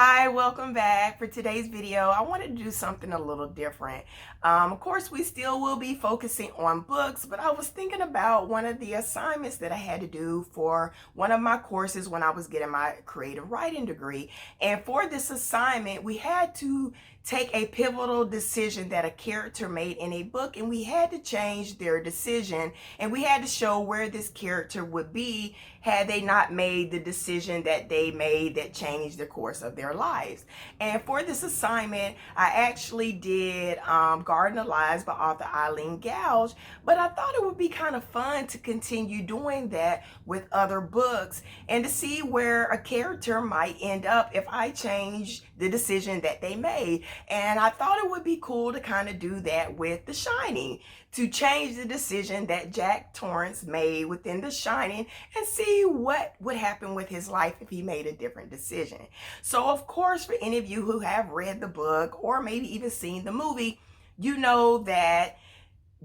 Hi, welcome back. For today's video, I wanted to do something a little different. Of course, we still will be focusing on books, but I was thinking about one of the assignments that I had to do for one of my courses when I was getting my creative writing degree. And for this assignment, we had to take a pivotal decision that a character made in a book, and we had to change their decision, and we had to show where this character would be had they not made the decision that they made that changed the course of their lives. And for this assignment, I actually did Garden of Lies by author Eileen Gouge, but I thought it would be kind of fun to continue doing that with other books and to see where a character might end up if I change the decision that they made. And I thought it would be cool to kind of do that with The Shining, to change the decision that Jack Torrance made within The Shining and see what would happen with his life if he made a different decision. So of course, for any of you who have read the book or maybe even seen the movie, you know that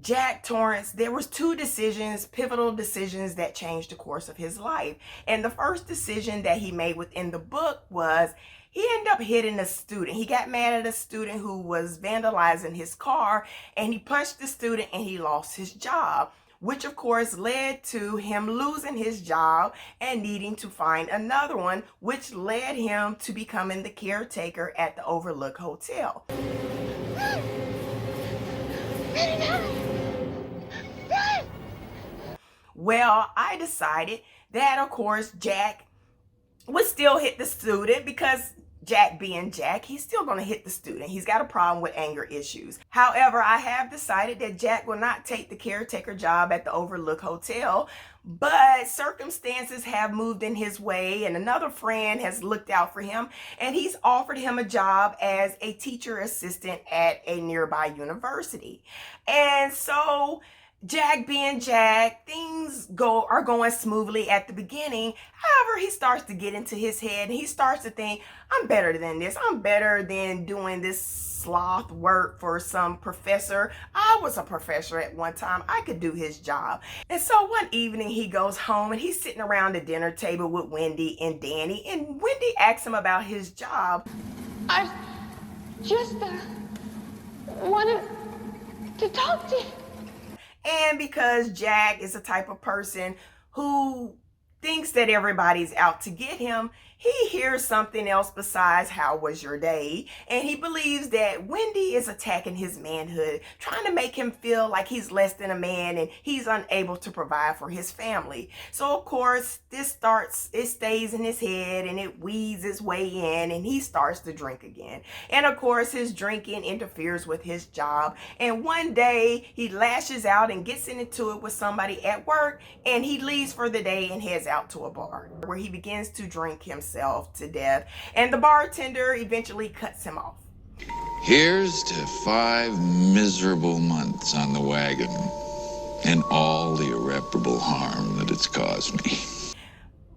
Jack Torrance, there was two decisions, pivotal decisions that changed the course of his life. And the first decision that he made within the book was he ended up hitting a student. He got mad at a student who was vandalizing his car, and he punched the student and he lost his job, which of course led to him losing his job and needing to find another one, which led him to becoming the caretaker at the Overlook Hotel. Well, I decided that, of course, Jack would still hit the student because Jack being Jack, he's still going to hit the student. He's got a problem with anger issues. However, I have decided that Jack will not take the caretaker job at the Overlook Hotel, but circumstances have moved in his way and another friend has looked out for him and he's offered him a job as a teacher assistant at a nearby university. And so Jack being Jack, things are going smoothly at the beginning. However, he starts to get into his head and he starts to think, I'm better than this. I'm better than doing this sloth work for some professor. I was a professor at one time. I could do his job. And so one evening he goes home and he's sitting around the dinner table with Wendy and Danny. And Wendy asks him about his job. I just wanted to talk to you. And because Jack is the type of person who thinks that everybody's out to get him, he hears something else besides how was your day, and he believes that Wendy is attacking his manhood, trying to make him feel like he's less than a man and he's unable to provide for his family. So of course it stays in his head and it weeds its way in and he starts to drink again. And of course his drinking interferes with his job, and one day he lashes out and gets into it with somebody at work, and he leaves for the day and heads out to a bar where he begins to drink himself to death, and the bartender eventually cuts him off. Here's to 5 miserable months on the wagon and all the irreparable harm that it's caused me.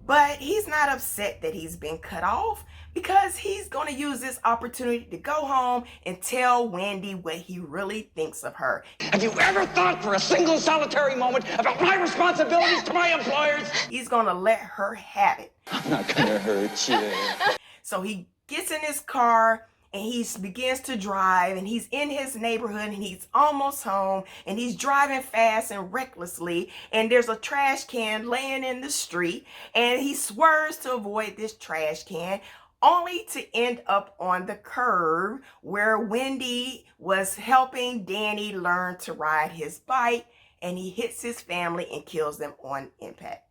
But he's not upset that he's been cut off, because he's going to use this opportunity to go home and tell Wendy what he really thinks of her. Have you ever thought for a single solitary moment about my responsibilities to my employers? He's going to let her have it. I'm not gonna hurt you. So he gets in his car and he begins to drive, and he's in his neighborhood and he's almost home and he's driving fast and recklessly, and there's a trash can laying in the street and he swerves to avoid this trash can, only to end up on the curb where Wendy was helping Danny learn to ride his bike, and he hits his family and kills them on impact.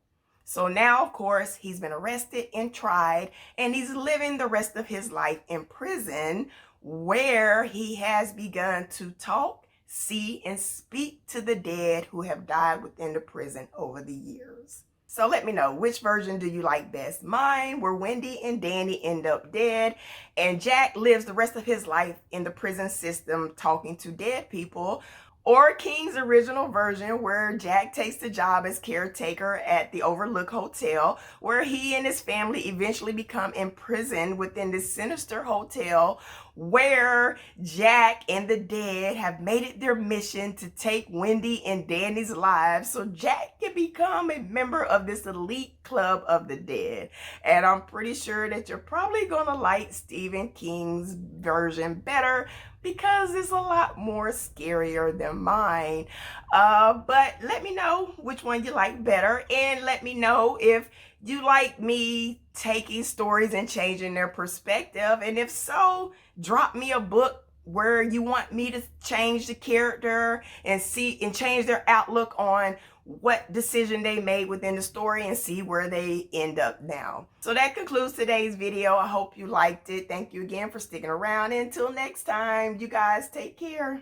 So now, of course, he's been arrested and tried, and he's living the rest of his life in prison, where he has begun to talk, see, and speak to the dead who have died within the prison over the years. So let me know, which version do you like best? Mine, where Wendy and Danny end up dead, and Jack lives the rest of his life in the prison system talking to dead people, or King's original version, where Jack takes the job as caretaker at the Overlook Hotel, where he and his family eventually become imprisoned within this sinister hotel, where Jack and the dead have made it their mission to take Wendy and Danny's lives so Jack can become a member of this elite club of the dead. And I'm pretty sure that you're probably gonna like Stephen King's version better because it's a lot more scarier than mine. But let me know which one you like better, and let me know if you like me taking stories and changing their perspective. And if so, drop me a book where you want me to change the character and change their outlook on what decision they made within the story and see where they end up now. So that concludes today's video. I hope you liked it. Thank you again for sticking around. Until next time, you guys take care.